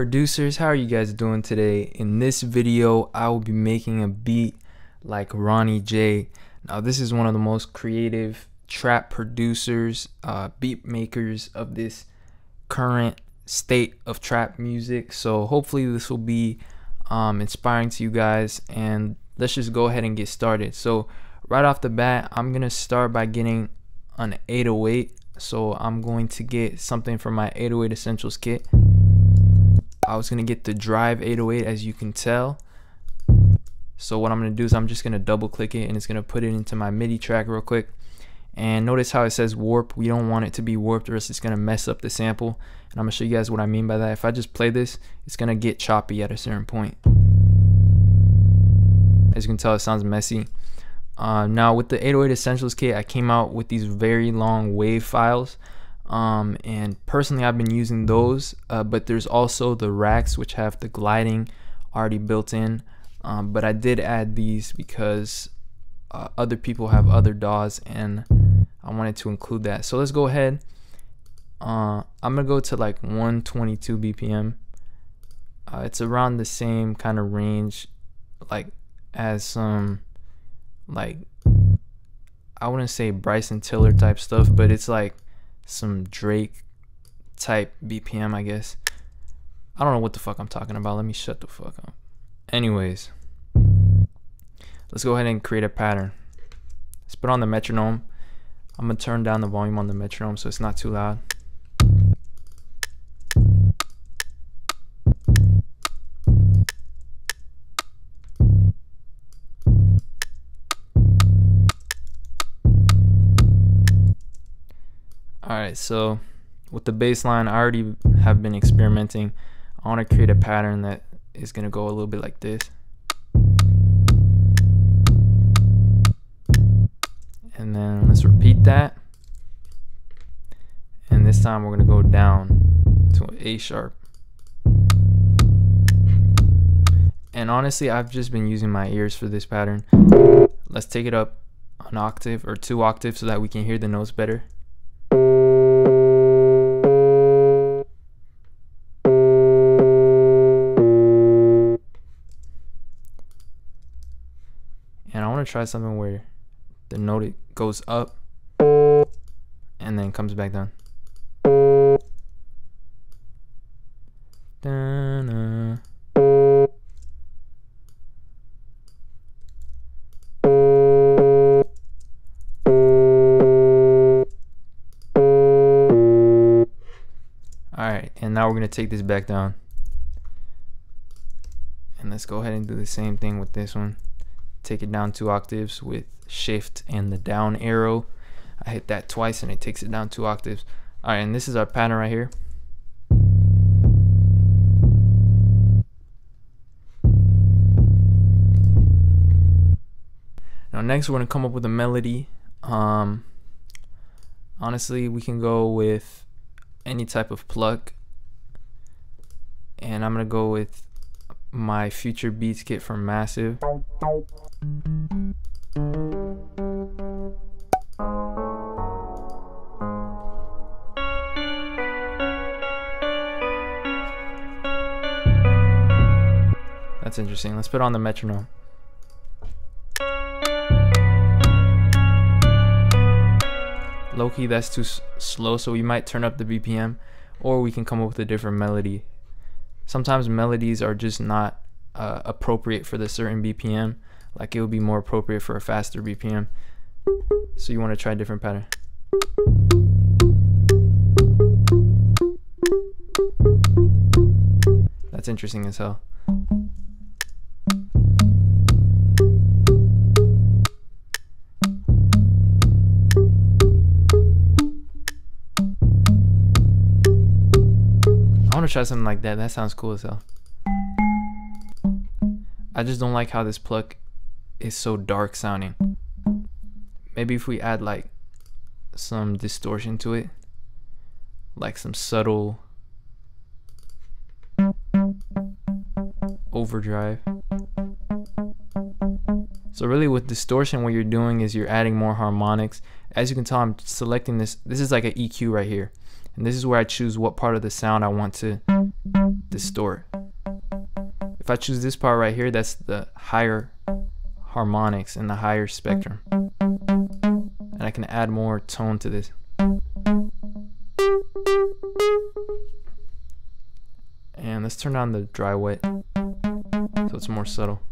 Producers, how are you guys doing today? In this video, I will be making a beat like Ronny J. Now, this is one of the most creative trap producers, beat makers of this current state of trap music. So hopefully this will be inspiring to you guys, and let's just go ahead and get started. So right off the bat, I'm gonna start by getting an 808. So I'm going to get something from my 808 Essentials kit. I was gonna get the Drive 808, as you can tell. So what I'm gonna do is I'm just gonna double click it and it's gonna put it into my MIDI track real quick. And notice how it says warp. We don't want it to be warped or else it's gonna mess up the sample. And I'm gonna show you guys what I mean by that. If I just play this, it's gonna get choppy at a certain point. As you can tell, it sounds messy. Now with the 808 Essentials kit, I came out with these very long wave files. And personally I've been using those, but there's also the racks which have the gliding already built in, but I did add these because other people have other DAWs and I wanted to include that. So let's go ahead. I'm gonna go to like 122 BPM. It's around the same kind of range like as some like, I wouldn't say Bryson Tiller type stuff, but it's like some Drake type BPM, I guess. I don't know what the fuck I'm talking about. Let me shut the fuck up. Anyways, let's go ahead and create a pattern. Let's put on the metronome. I'm gonna turn down the volume on the metronome so it's not too loud. Alright, so with the bass line, I already have been experimenting. I want to create a pattern that is going to go a little bit like this. And then let's repeat that. And this time we're going to go down to an A sharp. And honestly, I've just been using my ears for this pattern. Let's take it up an octave or 2 octaves so that we can hear the notes better. And I want to try something where the note goes up and then comes back down. Da-na. Alright, and now we're going to take this back down. And let's go ahead and do the same thing with this one. Take it down 2 octaves with shift and the down arrow. I hit that twice and it takes it down 2 octaves. Alright, and this is our pattern right here. Now next we're going to come up with a melody. Honestly, we can go with any type of pluck. And I'm going to go with my Future Beats kit from Massive. That's interesting. Let's put on the metronome. Low-key, that's too slow, so we might turn up the BPM, or we can come up with a different melody. Sometimes melodies are just not appropriate for the certain BPM. Like it would be more appropriate for a faster BPM. So you want to try a different pattern. That's interesting as hell. I want to try something like that. That sounds cool as hell. I just don't like how this pluck is so dark sounding. Maybe if we add like some distortion to it, like some subtle overdrive. So really with distortion, what you're doing is you're adding more harmonics. As you can tell, I'm selecting this. This is like an EQ right here. And this is where I choose what part of the sound I want to distort. If I choose this part right here, that's the higher harmonics and the higher spectrum. And I can add more tone to this. And let's turn on the dry wet so it's more subtle.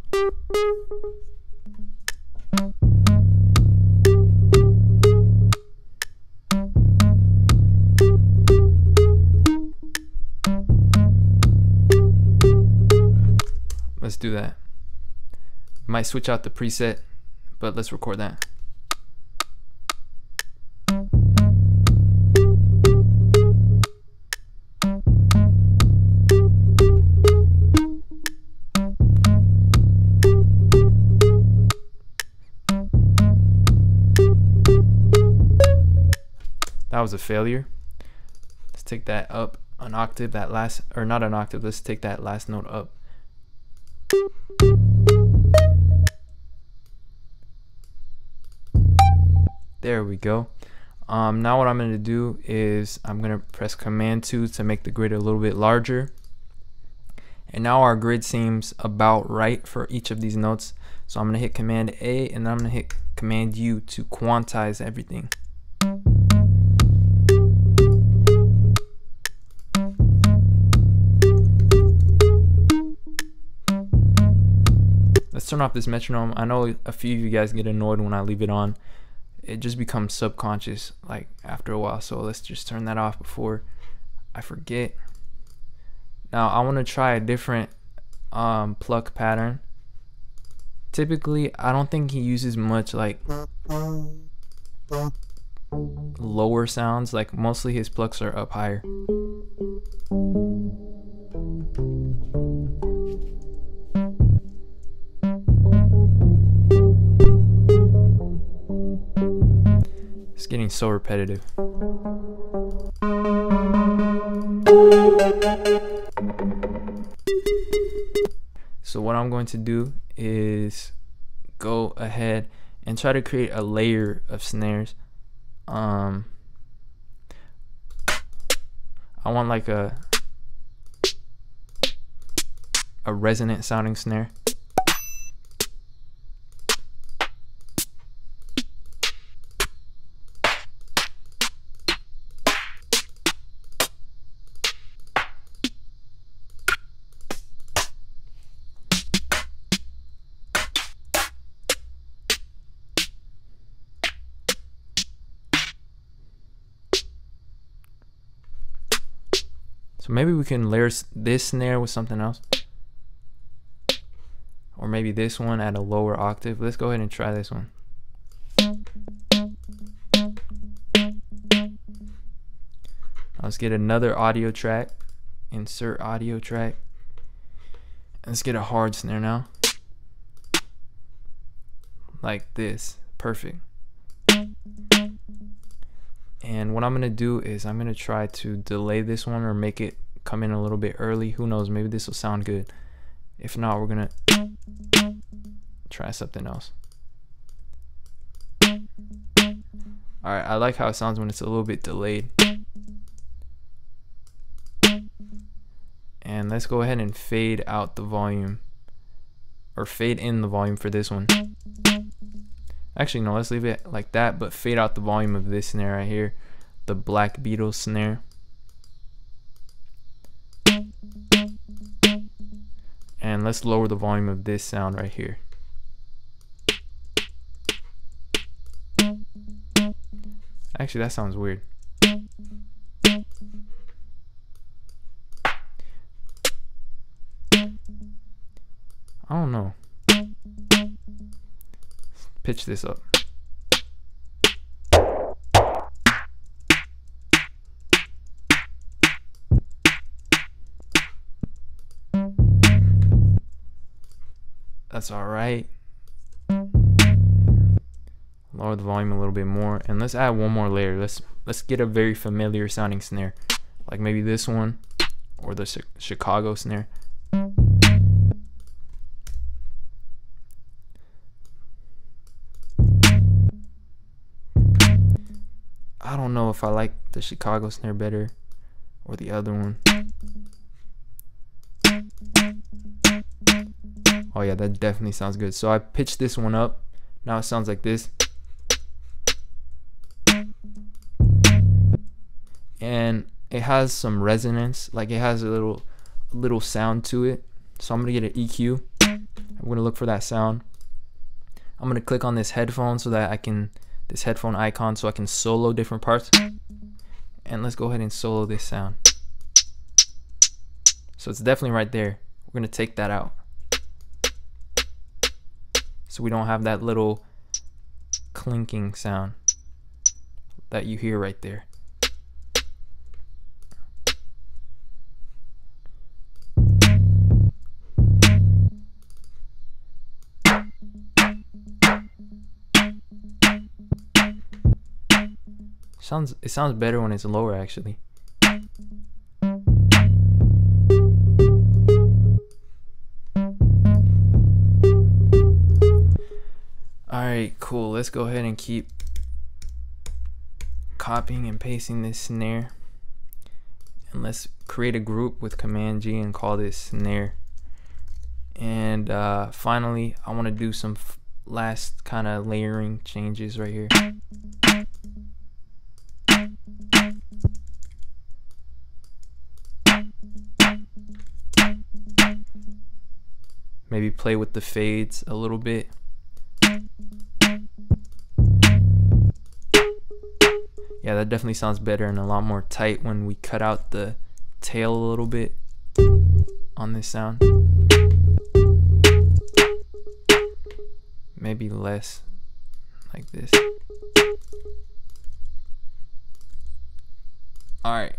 Let's do that. Might switch out the preset, but let's record that. That was a failure. Let's take that up an octave, that last, or not an octave, let's take that last note up. There we go. Now what I'm going to do is I'm going to press Command 2 to make the grid a little bit larger. And now our grid seems about right for each of these notes. So I'm going to hit Command A and then I'm going to hit Command U to quantize everything. Let's turn off this metronome. I know a few of you guys get annoyed when I leave it on. It just becomes subconscious like after a while, so let's just turn that off before I forget. Now I want to try a different pluck pattern. Typically I don't think he uses much like lower sounds, like mostly his plucks are up higher. It's getting so repetitive. So what I'm going to do is go ahead and try to create a layer of snares. I want like a resonant sounding snare. So maybe we can layer this snare with something else. Or maybe this one at a lower octave. Let's go ahead and try this one. Let's get another audio track. Insert audio track. Let's get a hard snare now. Like this. Perfect. And what I'm going to do is I'm going to try to delay this one or make it come in a little bit early. Who knows, maybe this will sound good. If not, we're going to try something else. Alright, I like how it sounds when it's a little bit delayed. And let's go ahead and fade out the volume. Or fade in the volume for this one. Actually, no, let's leave it like that, but fade out the volume of this snare right here, the Black Beetle snare. And let's lower the volume of this sound right here. Actually, that sounds weird. I don't know. Pitch this up. That's all right. Lower the volume a little bit more, and let's add one more layer. Let's get a very familiar sounding snare, like maybe this one or the Chicago snare. I don't don't know if I like the Chicago snare better or the other one. Oh yeah, that definitely sounds good. So I pitched this one up. Now it sounds like this. And it has some resonance, like it has a little sound to it. So I'm gonna get an EQ. I'm gonna look for that sound. I'm gonna click on this headphone so that this headphone icon, so I can solo different parts. And let's go ahead and solo this sound. So it's definitely right there. We're gonna take that out, so we don't have that little clinking sound that you hear right there. It sounds better when it's lower, actually. Alright, cool. Let's go ahead and keep copying and pasting this snare. And let's create a group with Command G and call this snare. And finally, I want to do some last kind of layering changes right here. Maybe play with the fades a little bit. Yeah, that definitely sounds better and a lot more tight when we cut out the tail a little bit on this sound. Maybe less, like this. Alright.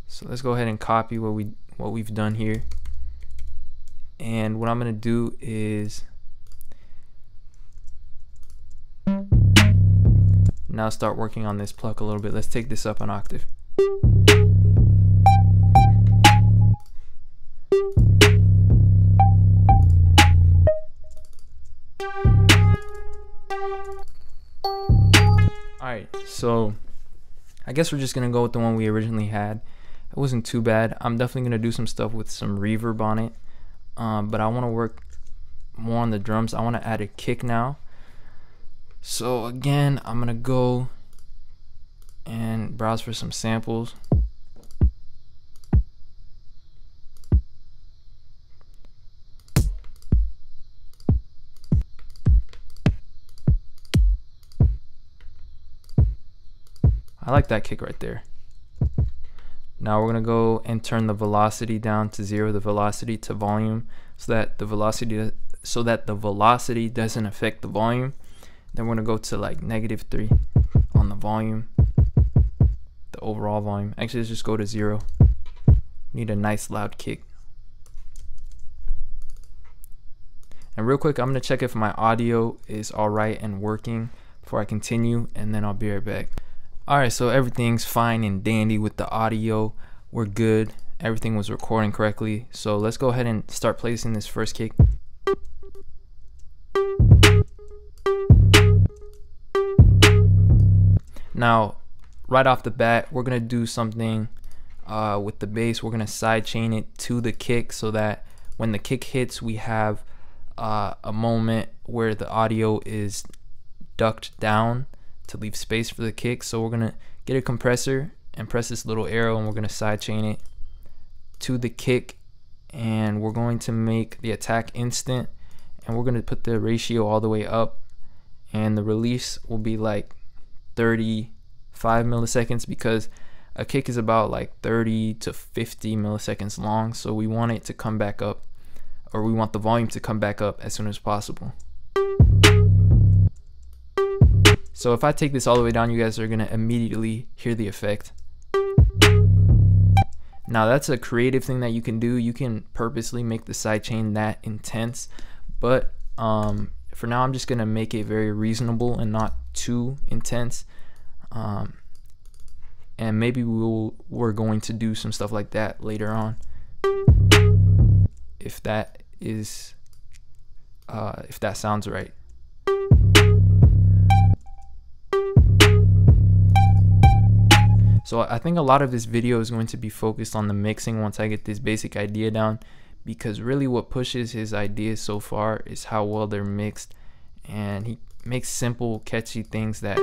So let's go ahead and copy what we've done here. And what I'm gonna do is now start working on this pluck a little bit. Let's take this up an octave. Alright, so I guess we're just gonna go with the one we originally had. It wasn't too bad. I'm definitely gonna do some stuff with some reverb on it. But I want to work more on the drums. I want to add a kick now. So again, I'm gonna go and browse for some samples. I like that kick right there. Now we're gonna go and turn the velocity down to 0, the velocity to volume, so that the velocity doesn't affect the volume. Then we're gonna go to like -3 on the volume, the overall volume. Actually, let's just go to 0. Need a nice loud kick. And real quick, I'm gonna check if my audio is all right and working before I continue, and then I'll be right back. Alright, so everything's fine and dandy with the audio. We're good. Everything was recording correctly. So let's go ahead and start placing this first kick. Now, right off the bat, we're going to do something with the bass. We're going to sidechain it to the kick so that when the kick hits, we have a moment where the audio is ducked down to leave space for the kick. So we're gonna get a compressor and press this little arrow, and we're gonna sidechain it to the kick, and we're going to make the attack instant, and we're gonna put the ratio all the way up, and the release will be like 35 milliseconds because a kick is about like 30 to 50 milliseconds long. So we want it to come back up, or we want the volume to come back up as soon as possible. So if I take this all the way down, you guys are gonna immediately hear the effect. Now that's a creative thing that you can do. You can purposely make the sidechain that intense, but for now I'm just gonna make it very reasonable and not too intense. And maybe we're going to do some stuff like that later on, if that sounds right. So I think a lot of this video is going to be focused on the mixing once I get this basic idea down, because really what pushes his ideas so far is how well they're mixed, and he makes simple, catchy things that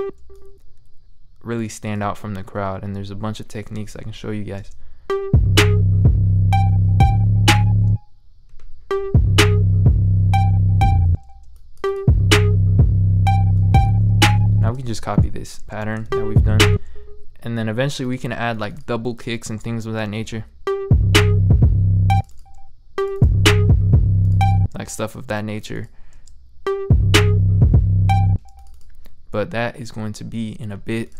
really stand out from the crowd. And there's a bunch of techniques I can show you guys. Now we can just copy this pattern that we've done, and then eventually we can add like double kicks and things of that nature, like stuff of that nature. But that is going to be in a bit.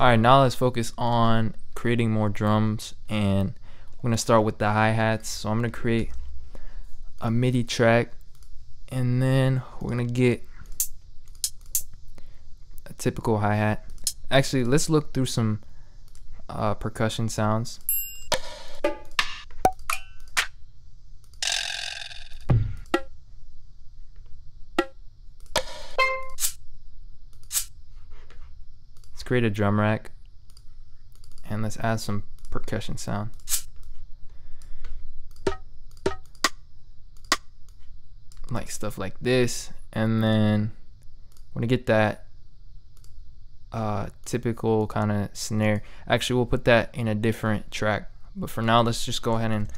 Alright, now let's focus on creating more drums, and we're going to start with the hi-hats. So I'm going to create a MIDI track, and then we're going to get a typical hi-hat. Actually, let's look through some percussion sounds. Let's create a drum rack, and let's add some percussion sound. Like stuff like this, and then we're gonna get that typical kind of snare. Actually, we'll put that in a different track, but for now let's just go ahead and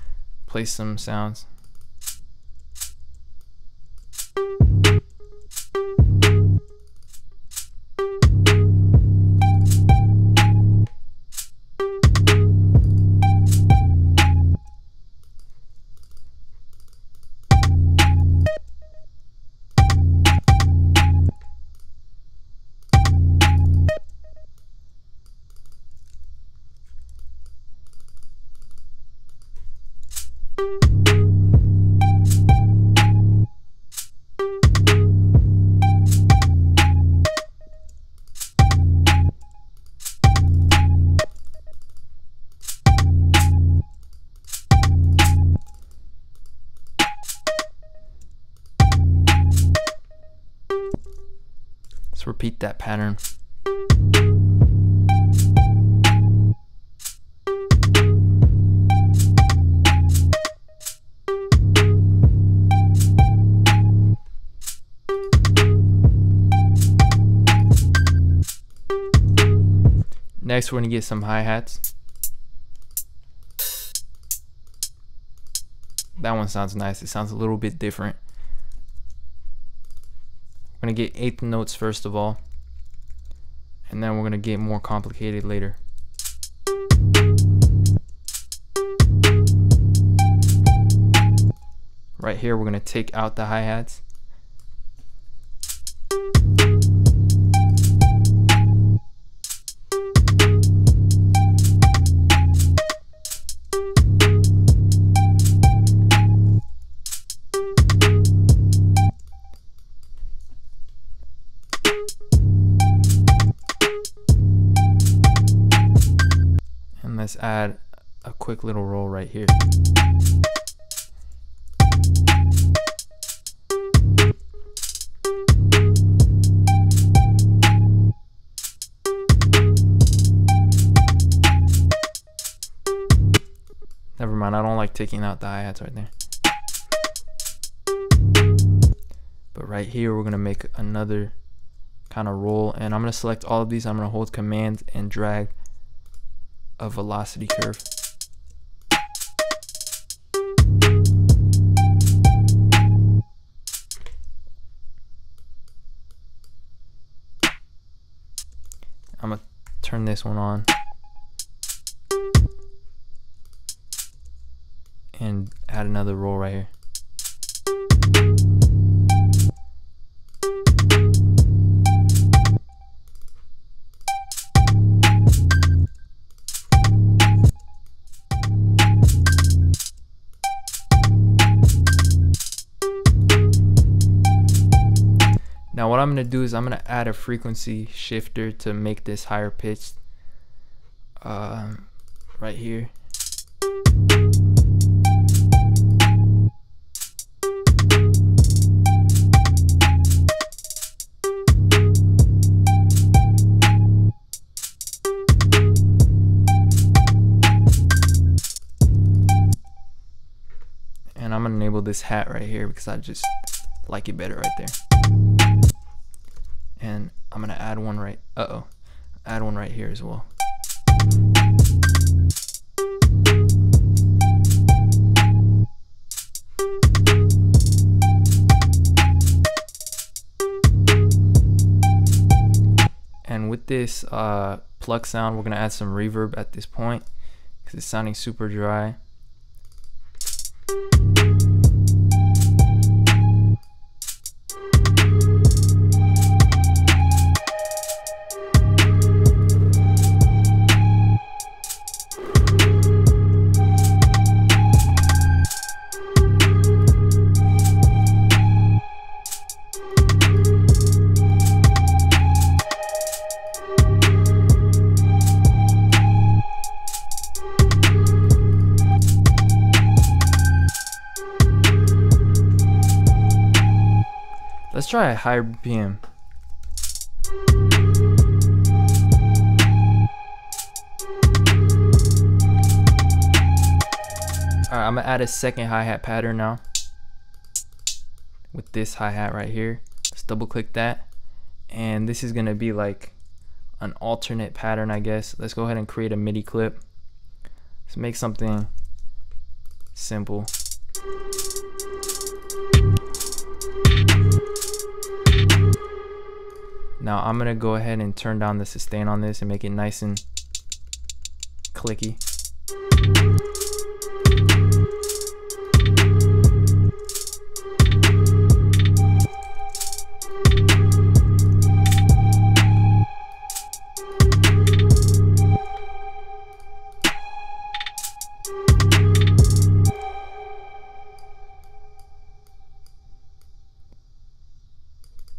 play some sounds. Let's repeat that pattern. Next, we're going to get some hi-hats. That one sounds nice. It sounds a little bit different. We're going to get eighth notes first of all, and then we're going to get more complicated later. Right here, we're going to take out the hi-hats. Let's add a quick little roll right here. Never mind, I don't like taking out the hi-hats right there. But right here, we're gonna make another kind of roll, and I'm gonna select all of these. I'm gonna hold Command and drag a velocity curve. I'm gonna turn this one on and add another roll right here. Now what I'm going to do is I'm going to add a frequency shifter to make this higher pitched right here. this hat right here because I just like it better right there. And I'm gonna add one right, add one right here as well. And with this pluck sound, we're gonna add some reverb at this point because it's sounding super dry. Let's try a higher BPM. Alright, I'm gonna add a second hi-hat pattern now with this hi-hat right here. Let's double click that, and this is gonna be like an alternate pattern, I guess. Let's go ahead and create a MIDI clip. Let's make something simple. Now I'm gonna go ahead and turn down the sustain on this and make it nice and clicky.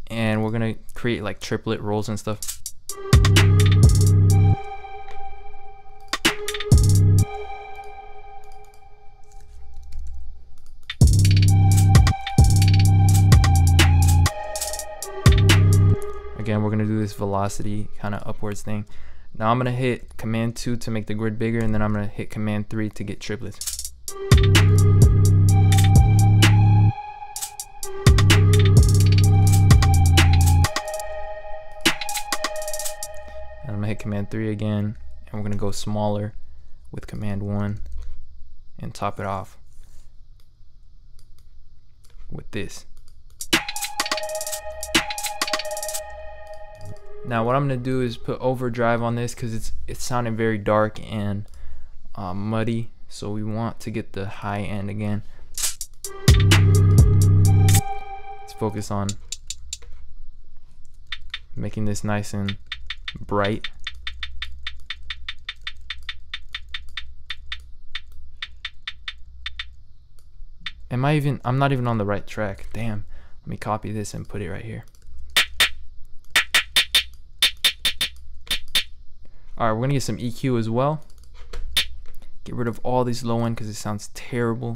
And we're gonna create like triplet rolls and stuff. Again, we're gonna do this velocity kind of upwards thing. Now I'm gonna hit Command 2 to make the grid bigger, and then I'm gonna hit Command 3 to get triplets. I'm gonna hit Command 3 again, and we're gonna go smaller with Command 1 and top it off with this. Now what I'm gonna do is put overdrive on this because it's sounding very dark and muddy, so we want to get the high end again. Let's focus on making this nice and bright. I'm not even on the right track. Damn. Let me copy this and put it right here. Alright, we're gonna get some EQ as well. Get rid of all these low end because it sounds terrible.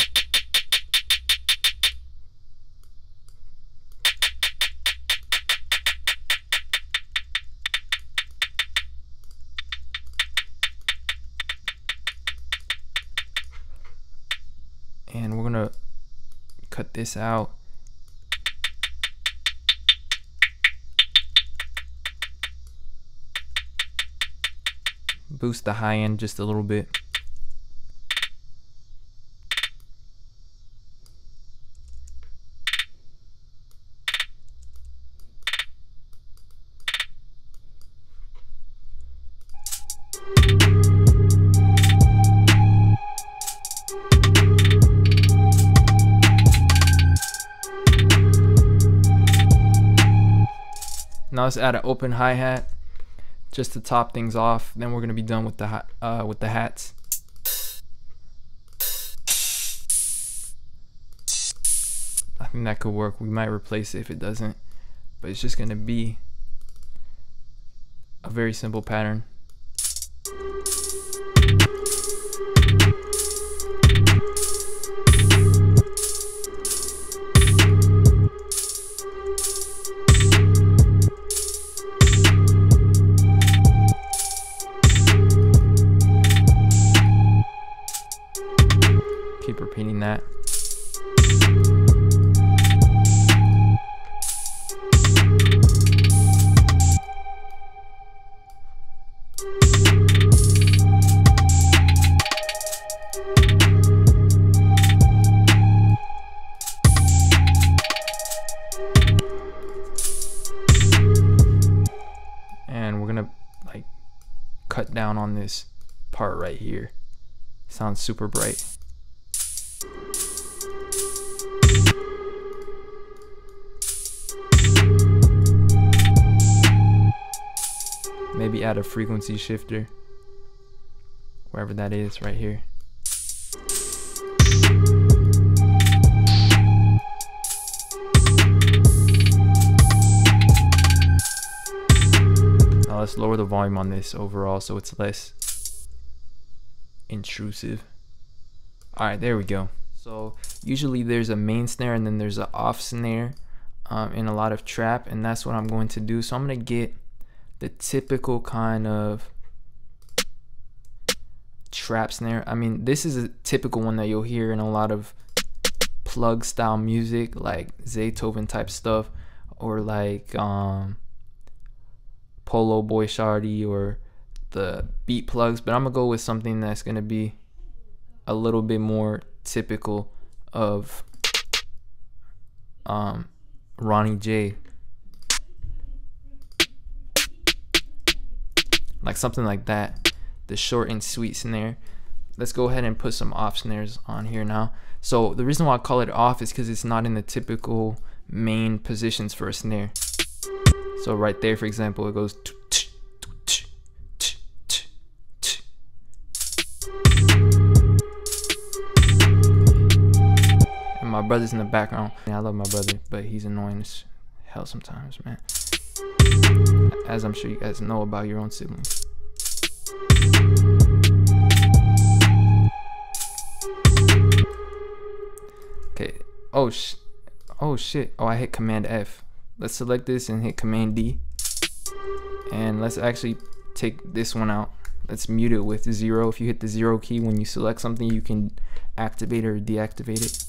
And we're gonna cut this out. Boost the high end just a little bit. Now let's add an open hi-hat just to top things off. Then we're gonna be done with the hats. I think that could work. We might replace it if it doesn't, but it's just gonna be a very simple pattern. Keep repeating that. cut down on this part right here. Sounds super bright. Maybe add a frequency shifter, wherever that is, right here. Now let's lower the volume on this overall so it's less intrusive. Alright, there we go. So usually there's a main snare and then there's an off snare in a lot of trap, and that's what I'm going to do. So I'm going to get the typical kind of trap snare. I mean, this is a typical one that you'll hear in a lot of plug style music, like Zaytoven type stuff, or like Polo Boy Shardy, or the beat plugs. But I'm gonna go with something that's gonna be a little bit more typical of Ronny J. Like something like that, the short and sweet snare. Let's go ahead and put some off snares on here now. So the reason why I call it off is because it's not in the typical main positions for a snare. So right there, for example, it goes and my brother's in the background. I love my brother, but he's annoying as hell sometimes, man. As I'm sure you guys know about your own siblings. Okay. Oh shit. Oh, I hit Command F. Let's select this and hit Command D. And let's actually take this one out. Let's mute it with 0. If you hit the 0 key when you select something, you can activate or deactivate it.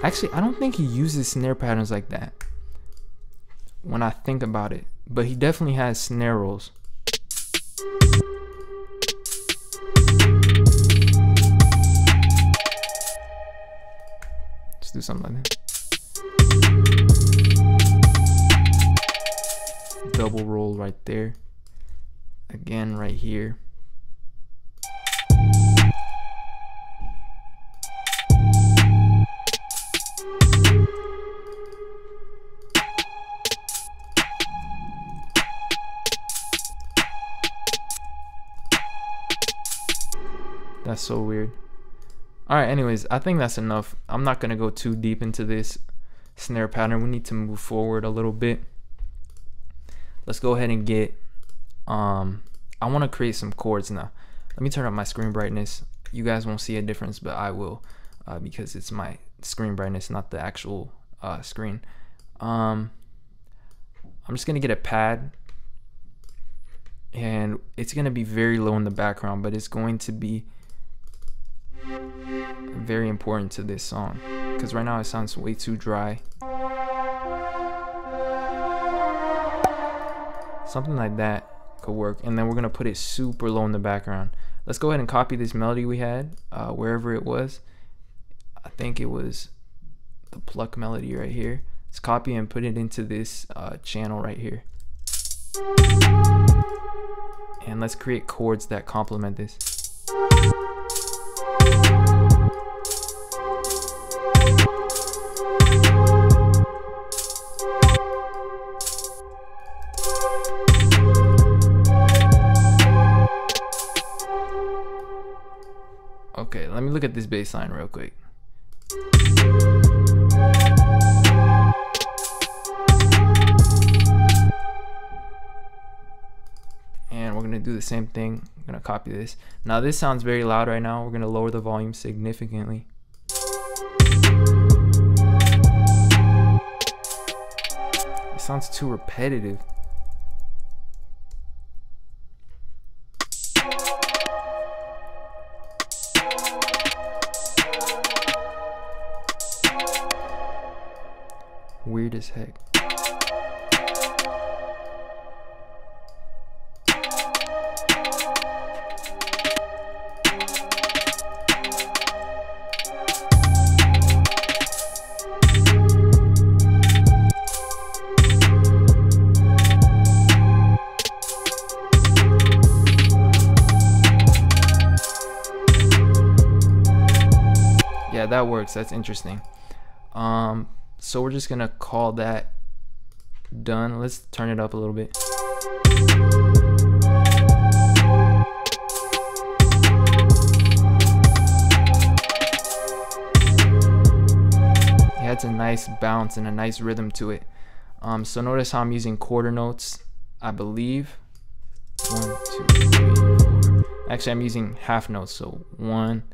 Actually, I don't think he uses snare patterns like that when I think about it, but he definitely has snare rolls. Let's do something like that. Double roll right there. Again, right here. That's so weird. Alright, anyways, I think that's enough. I'm not going to go too deep into this snare pattern. We need to move forward a little bit. Let's go ahead and get, I want to create some chords now. Let me turn up my screen brightness. You guys won't see a difference, but I will, because it's my screen brightness, not the actual screen. I'm just going to get a pad, and it's going to be very low in the background, but it's going to be very important to this song, because right now it sounds way too dry. Something like that could work, and then we're gonna put it super low in the background. Let's go ahead and copy this melody we had wherever it was. I think it was the pluck melody right here. Let's copy and put it into this channel right here, and let's create chords that complement this. Okay, let me look at this bass line real quick. And we're gonna do the same thing. I'm gonna copy this. Now this sounds very loud right now. We're gonna lower the volume significantly. It sounds too repetitive. Weird as heck. Yeah, that works. That's interesting. So we're just gonna call that done. Let's turn it up a little bit. It adds a nice bounce and a nice rhythm to it. So notice how I'm using quarter notes, I believe. 1, 2, 3, 4. Actually, I'm using half notes. So 1,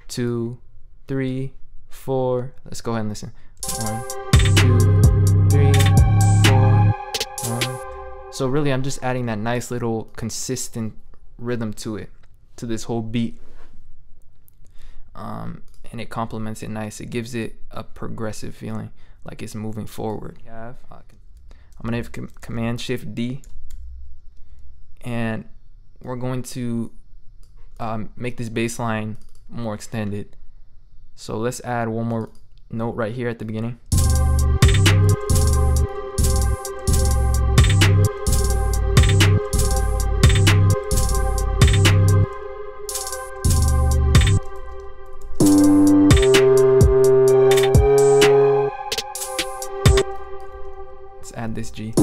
2, 3, 4. Let's go ahead and listen. 1, 2, 3, 4, 1. So really, I'm just adding that nice little consistent rhythm to it, to this whole beat. And it complements it nice. It gives it a progressive feeling, like it's moving forward. I'm gonna hit Command Shift D, and we're going to make this bass line more extended. So let's add one more note right here at the beginning. Let's add this G.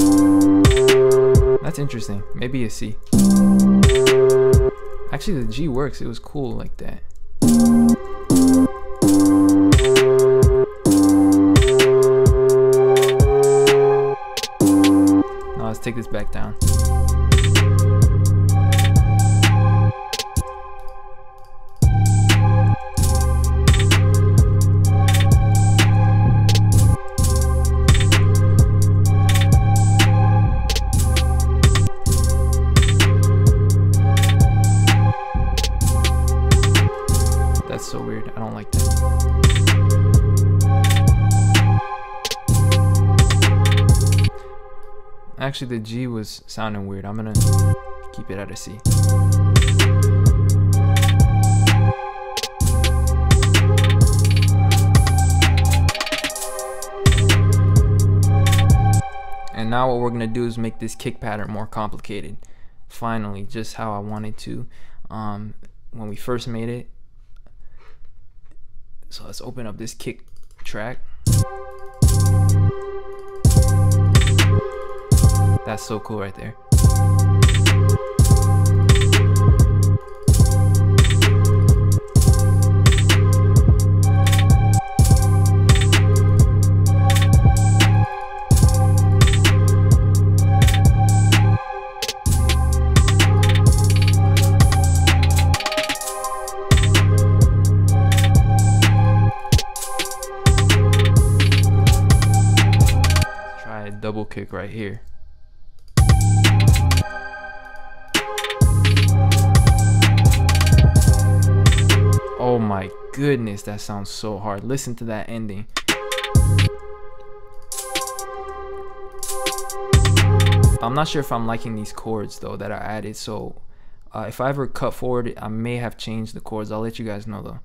That's interesting. Maybe a C. Actually, the G works. It was cool like that. Now let's take this back down. That's so weird. I don't like that. Actually, the G was sounding weird. I'm gonna keep it at a C. And now what we're gonna do is make this kick pattern more complicated. Finally, just how I wanted to when we first made it. So let's open up this kick track. That's so cool right there. Try a double kick right here. Oh my goodness, that sounds so hard. Listen to that ending. I'm not sure if I'm liking these chords though that I added, so if I ever cut forward, I may have changed the chords. I'll let you guys know though.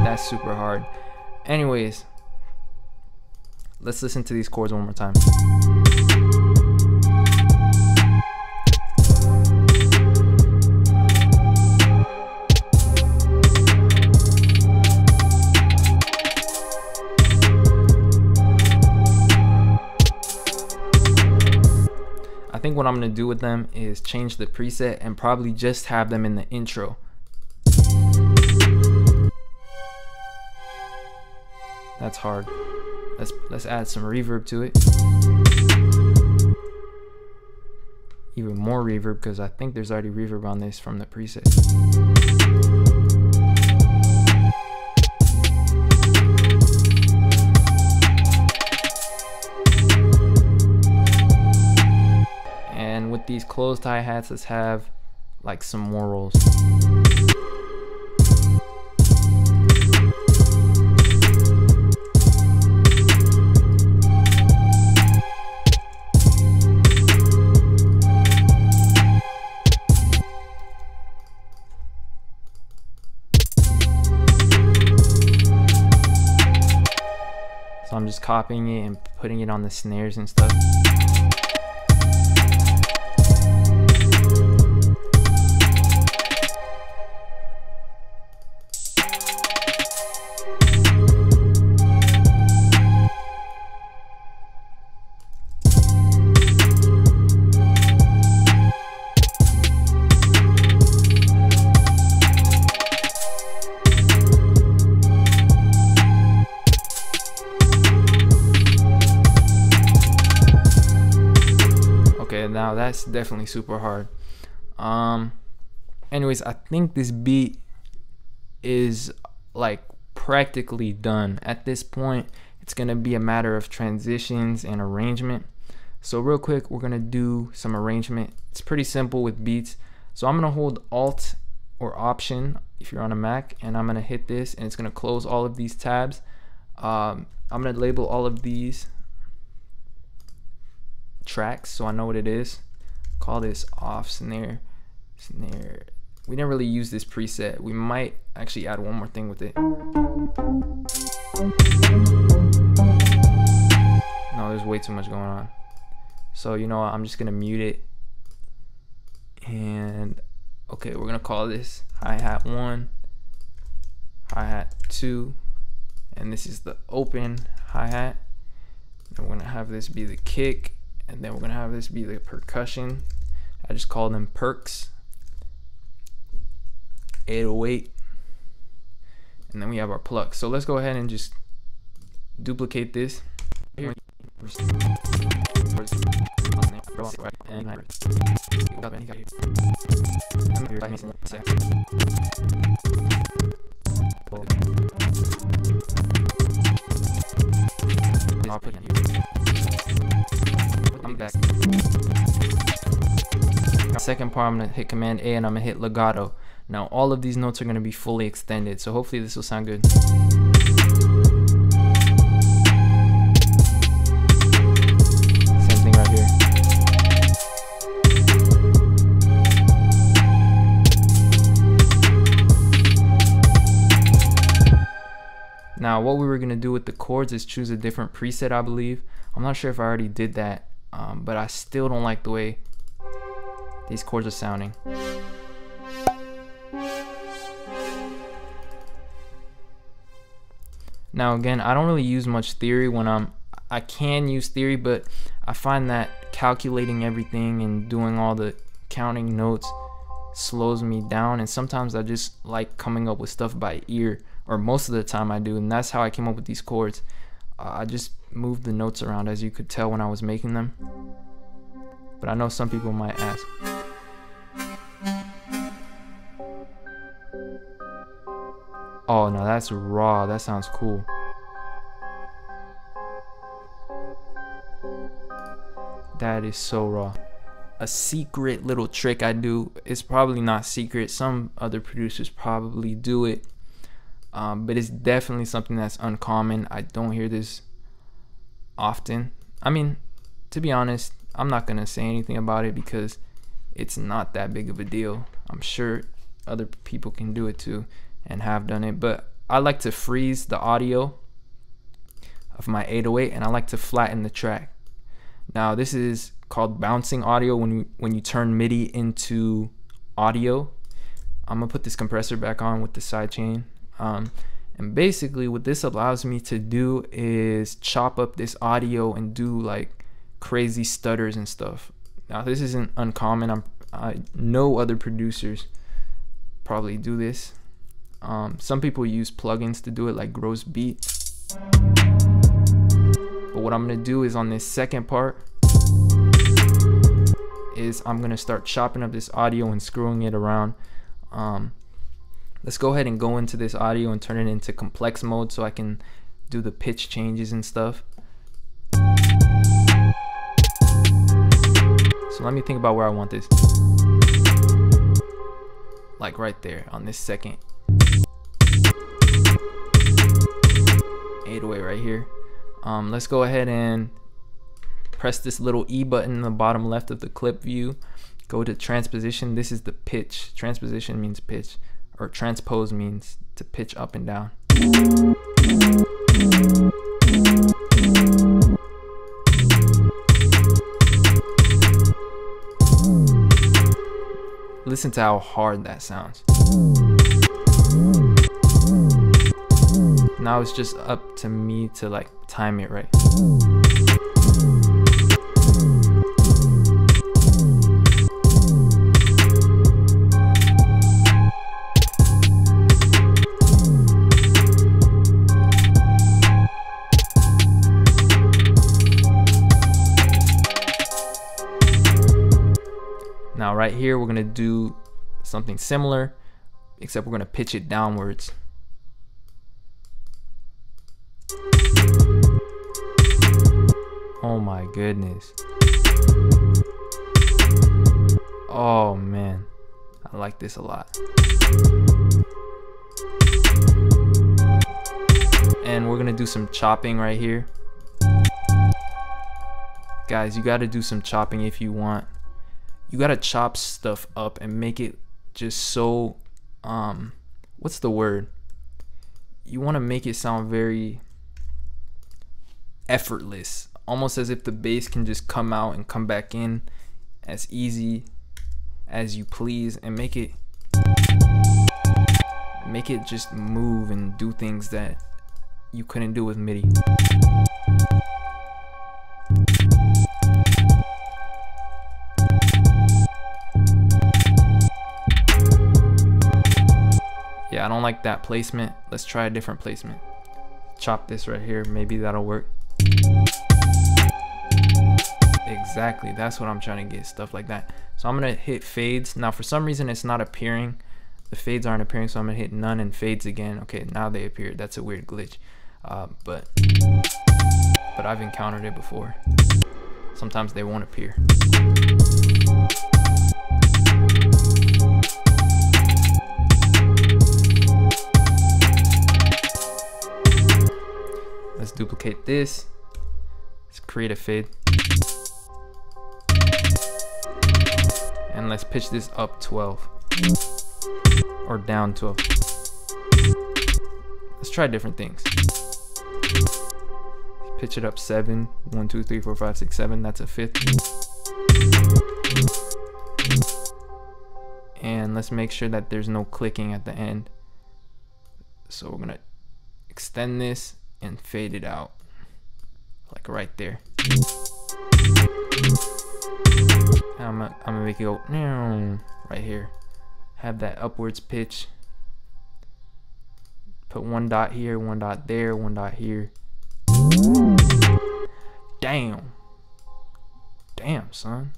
That's super hard. Anyways, let's listen to these chords one more time. I think what I'm gonna do with them is change the preset and probably just have them in the intro. That's hard. Let's add some reverb to it. Even more reverb, because I think there's already reverb on this from the preset. And with these closed hi-hats, let's have like some more rolls. So I'm just copying it and putting it on the snares and stuff. Now that's definitely super hard. Anyways, I think this beat is like practically done. At this point, it's gonna be a matter of transitions and arrangement. So real quick, we're gonna do some arrangement. It's pretty simple with beats. So I'm gonna hold Alt or Option if you're on a Mac, and I'm gonna hit this, and it's gonna close all of these tabs. I'm gonna label all of these tracks so I know what it is. Call this off snare. We didn't really use this preset. We might actually add one more thing with it. No, there's way too much going on. So you know what, I'm just gonna mute it. And okay, we're gonna call this hi-hat 1, hi-hat 2, and this is the open hi-hat. And we're gonna have this be the kick, and then we're gonna have this be the percussion. I just call them perks. 808, and then we have our pluck. So let's go ahead and just duplicate this. Second part, I'm gonna hit Command A and I'm gonna hit legato. Now all of these notes are going to be fully extended, so hopefully this will sound good. Same thing right here. Now what we were going to do with the chords is choose a different preset, I believe. I'm not sure if I already did that, but I still don't like the way these chords are sounding. Now again, I don't really use much theory when I can use theory, but I find that calculating everything and doing all the counting notes slows me down, and sometimes I just like coming up with stuff by ear, or most of the time I do, and that's how I came up with these chords. I just moved the notes around, as you could tell when I was making them, but I know some people might ask. Oh no, that's raw. That sounds cool. That is so raw. A secret little trick I do, it's probably not secret, some other producers probably do it, but it's definitely something that's uncommon. I don't hear this often. I mean, to be honest, I'm not gonna say anything about it because it's not that big of a deal. I'm sure other people can do it too and have done it, but I like to freeze the audio of my 808 and I like to flatten the track. Now this is called bouncing audio when you turn MIDI into audio. I'm gonna put this compressor back on with the sidechain, and basically what this allows me to do is chop up this audio and do like crazy stutters and stuff. Now this isn't uncommon. I know other producers probably do this. Some people use plugins to do it, like Gross Beat. But what I'm gonna do is on this second part is I'm gonna start chopping up this audio and screwing it around. Let's go ahead and go into this audio and turn it into complex mode so I can do the pitch changes and stuff. So let me think about where I want this. Like right there on this second 808 right here. Let's go ahead and press this little E button in the bottom left of the clip view. Go to transposition. This is the pitch. Transposition means pitch, or transpose means to pitch up and down. Listen to how hard that sounds. Now it's just up to me to like time it right. Now right here we're gonna do something similar, except we're gonna pitch it downwards. Oh my goodness. Oh man, I like this a lot. And we're gonna do some chopping right here. Guys, you gotta do some chopping if you want. You gotta chop stuff up and make it just so, what's the word? You wanna make it sound very effortless. Almost as if the bass can just come out and come back in as easy as you please, and make it just move and do things that you couldn't do with MIDI. Yeah, I don't like that placement. Let's try a different placement. Chop this right here, maybe that'll work. Exactly, that's what I'm trying to get, stuff like that. So I'm gonna hit fades. Now for some reason it's not appearing. The fades aren't appearing, so I'm gonna hit none and fades again. Okay, now they appeared. That's a weird glitch. But I've encountered it before. Sometimes they won't appear. Let's duplicate this. Let's create a fade. And let's pitch this up 12 or down 12. Let's try different things. Pitch it up 7. 1, 2, 3, 4, 5, 6, 7. That's a fifth. And let's make sure that there's no clicking at the end. So we're gonna extend this and fade it out, like right there. I'm gonna make it go right here. Have that upwards pitch. Put one dot here, one dot there, one dot here. Damn. Damn, son.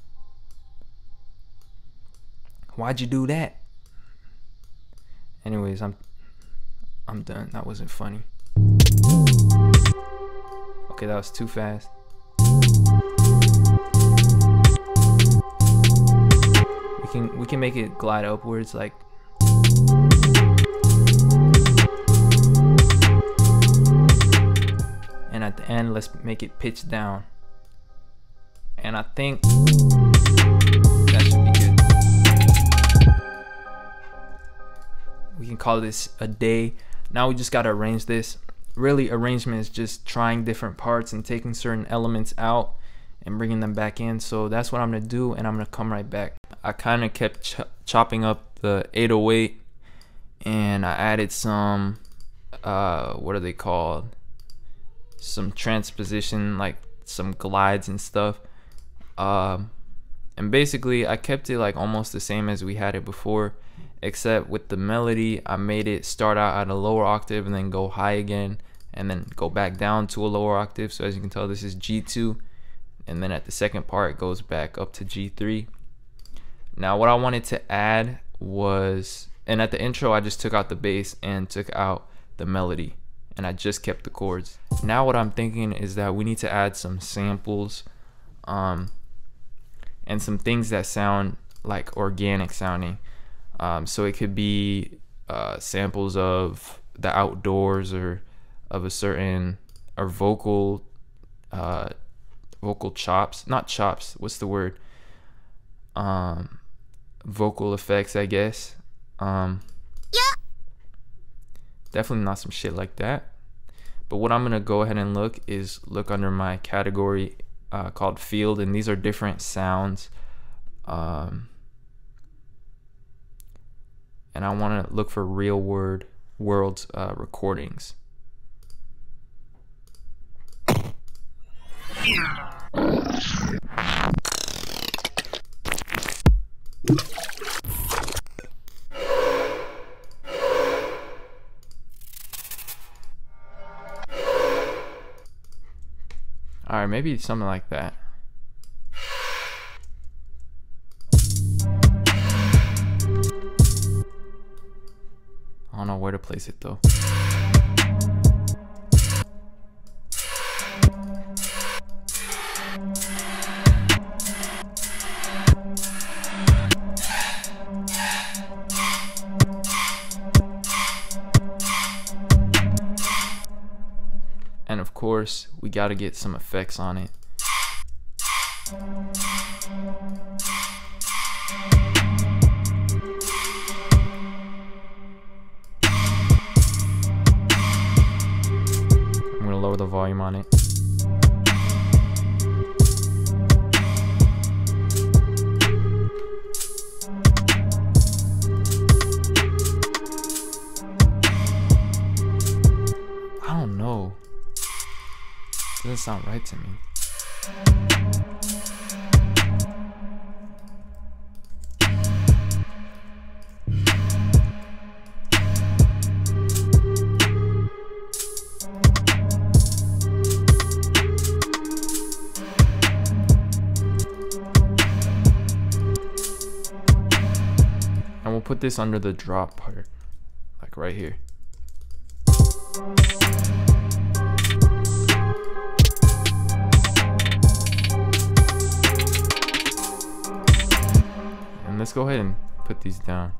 Why'd you do that? Anyways, I'm done. That wasn't funny. Okay, that was too fast. We can make it glide upwards, like. And at the end, let's make it pitch down. And I think that should be good. We can call this a day. Now we just gotta arrange this. Really, arrangement is just trying different parts and taking certain elements out and bringing them back in. So that's what I'm gonna do, and I'm gonna come right back. I kind of kept chopping up the 808, and I added some what are they called, some transposition, like some glides and stuff, and basically I kept it like almost the same as we had it before, except with the melody I made it start out at a lower octave and then go high again and then go back down to a lower octave. So as you can tell, this is G2, and then at the second part it goes back up to G3. Now what I wanted to add was, and at the intro I just took out the bass and took out the melody, and I just kept the chords. Now what I'm thinking is that we need to add some samples and some things that sound like organic sounding. So it could be samples of the outdoors, or of a certain, or vocal chops, not chops, what's the word, vocal effects, I guess. Definitely not some shit like that. But what I'm gonna go ahead and look under my category called field, and these are different sounds, and I want to look for real world recordings. Alright, maybe something like that. where to place it though. And of course, we got to get some effects on it. I'm going to lower the volume on it. I don't know. Doesn't sound right to me. And we'll put this under the drop part, like right here. Let's go ahead and put these down.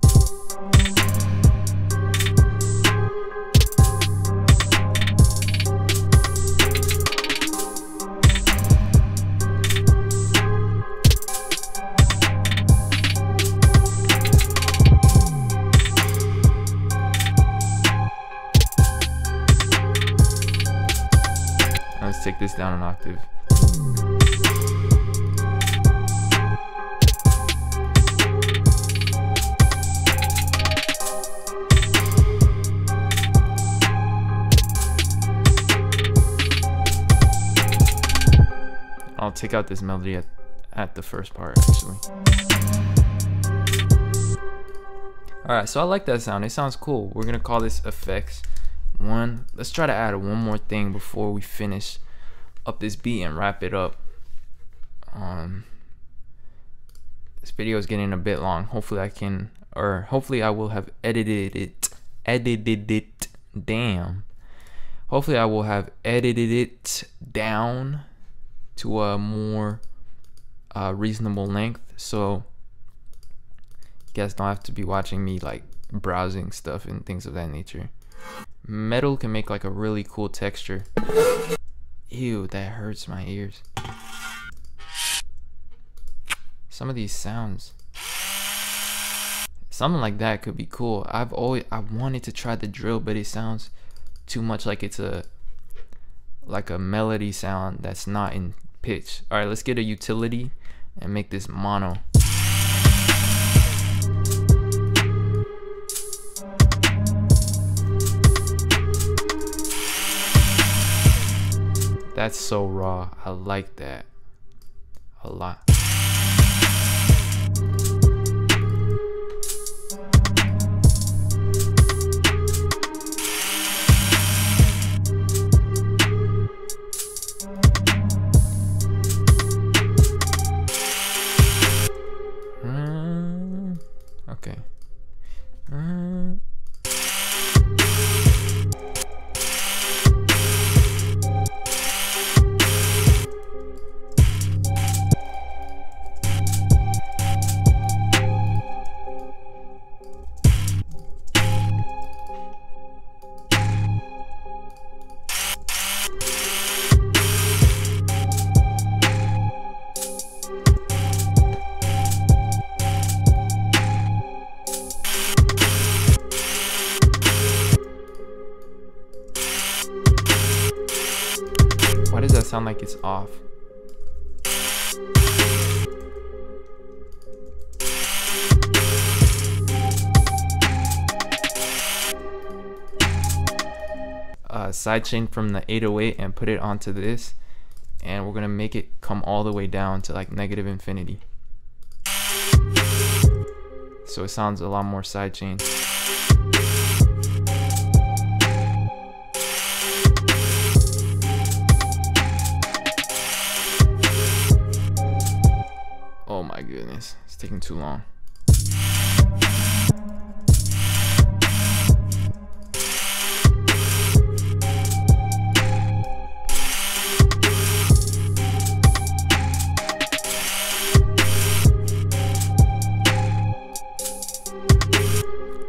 Let's take this down an octave. I'll take out this melody at the first part actually. Alright, so I like that sound. It sounds cool. We're gonna call this effects 1. Let's try to add one more thing before we finish up this beat and wrap it up. This video is getting a bit long. Hopefully I will have edited it. Damn. Hopefully I will have edited it down to a more reasonable length, so you guys don't have to be watching me like browsing stuff and things of that nature. Metal can make like a really cool texture. Ew, that hurts my ears. Some of these sounds, something like that could be cool. I wanted to try the drill, but it sounds too much like it's a melody sound that's not in pitch. All right, let's get a utility and make this mono. That's so raw. I like that a lot. Okay. Why does that sound like it's off? Sidechain from the 808 and put it onto this, and we're gonna make it come all the way down to like negative infinity, so it sounds a lot more sidechain. Oh my goodness, it's taking too long.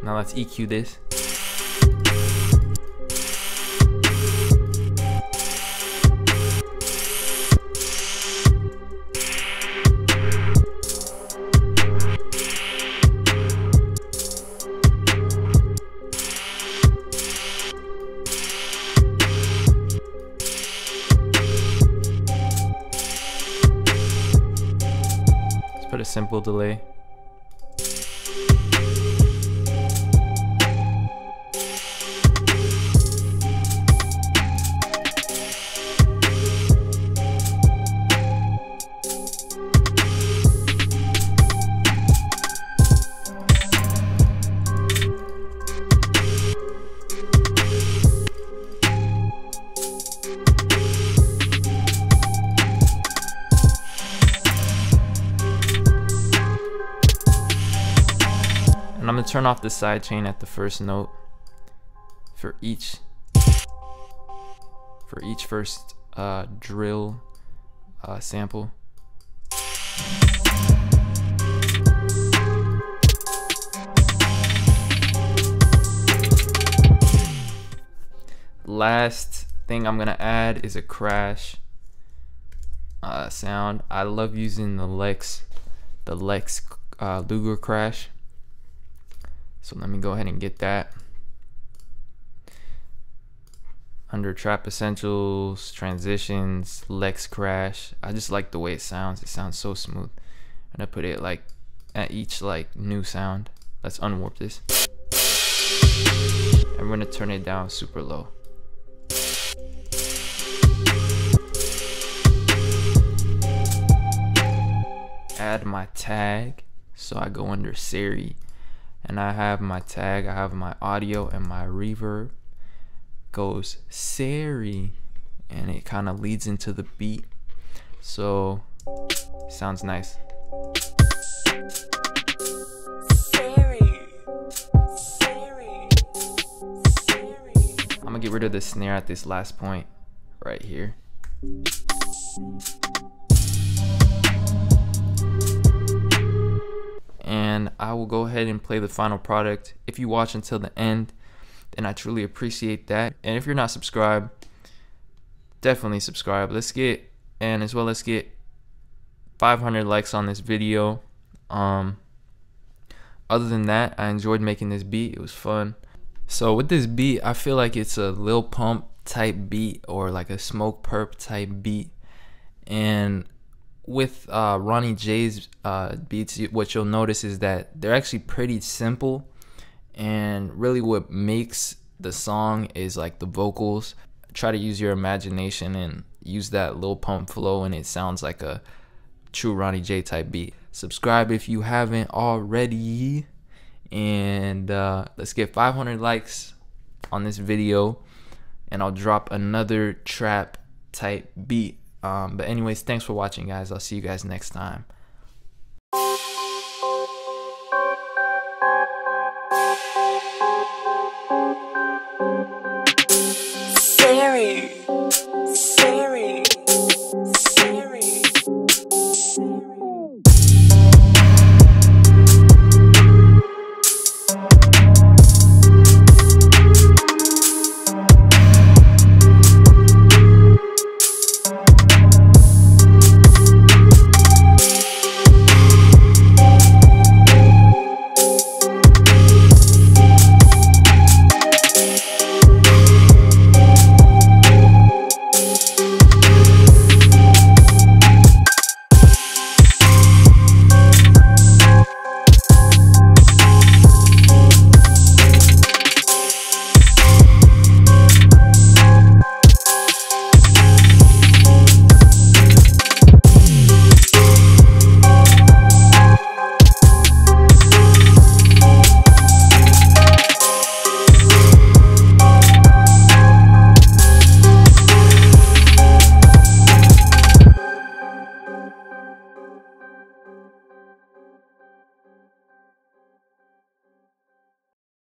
Now let's EQ this. Put a simple delay. And I'm gonna turn off the sidechain at the first note for each first drill sample. Last thing I'm gonna add is a crash sound. I love using the Lex Luger crash. So let me go ahead and get that. Under Trap Essentials, Transitions, Lex Crash. I just like the way it sounds. It sounds so smooth. I'm gonna put it like at each like new sound. Let's unwarp this. And we're gonna turn it down super low. Add my tag. So I go under Seri. And I have my tag, I have my audio, and my reverb goes Seri, and it kind of leads into the beat, so sounds nice. I'm gonna get rid of the snare at this last point right here. And I will go ahead and play the final product. If you watch until the end, then I truly appreciate that. And if you're not subscribed, definitely subscribe. Let's get 500 likes on this video. Other than that, I enjoyed making this beat. It was fun. So with this beat, I feel like it's a Lil Pump type beat or like a Smokepurpp type beat. And with Ronny J's beats, what you'll notice is that they're actually pretty simple, and really what makes the song is like the vocals. Try to use your imagination and use that Lil Pump flow, and it sounds like a true Ronny J type beat. Subscribe if you haven't already, and let's get 500 likes on this video, and I'll drop another trap type beat. But anyways, thanks for watching, guys. I'll see you guys next time.